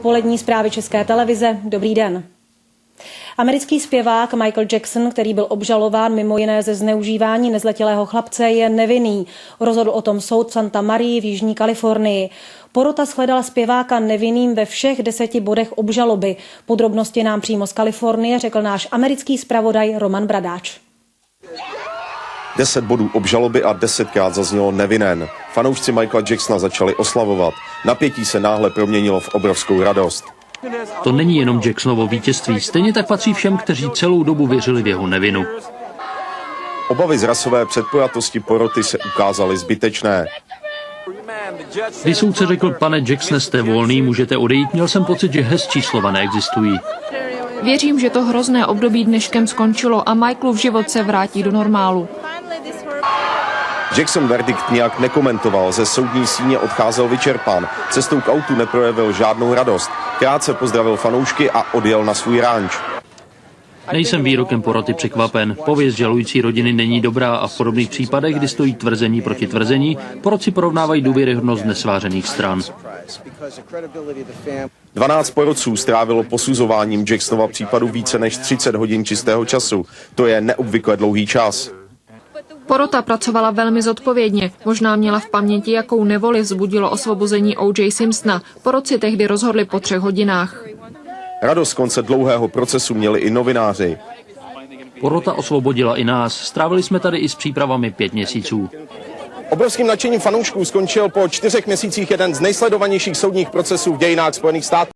Polední zprávy České televize. Dobrý den. Americký zpěvák Michael Jackson, který byl obžalován mimo jiné ze zneužívání nezletilého chlapce, je nevinný. Rozhodl o tom soud v Santa Marii v Jižní Kalifornii. Porota shledala zpěváka nevinným ve všech 10 bodech obžaloby. Podrobnosti nám přímo z Kalifornie řekl náš americký zpravodaj Roman Bradáč. 10 bodů obžaloby a 10krát zaznělo nevinen. Fanoušci Michaela Jacksona začali oslavovat. Napětí se náhle proměnilo v obrovskou radost. To není jenom Jacksonovo vítězství, stejně tak patří všem, kteří celou dobu věřili v jeho nevinu. Obavy z rasové předpojatosti poroty se ukázaly zbytečné. Když soudce řekl, pane Jacksone, jste volný, můžete odejít, měl jsem pocit, že hezčí slova neexistují. Věřím, že to hrozné období dneškem skončilo a Michaelův život se vrátí do normálu. Jackson verdikt nijak nekomentoval, ze soudní síně odcházel vyčerpán. Cestou k autu neprojevil žádnou radost. Krátce pozdravil fanoušky a odjel na svůj ranč. Nejsem výrokem poroty překvapen. Pověst žalující rodiny není dobrá a v podobných případech, kdy stojí tvrzení proti tvrzení, porotci porovnávají důvěryhodnost nesvářených stran. 12 porotců strávilo posuzováním Jacksonova případu více než 30 hodin čistého času. To je neobvykle dlouhý čas. Porota pracovala velmi zodpovědně. Možná měla v paměti, jakou nevoli vzbudilo osvobození O.J. Simpsona. Porotci tehdy rozhodli po 3 hodinách. Radost konce dlouhého procesu měli i novináři. Porota osvobodila i nás. Strávili jsme tady i s přípravami 5 měsíců. Obrovským nadšením fanoušků skončil po 4 měsících jeden z nejsledovanějších soudních procesů v dějinách Spojených států.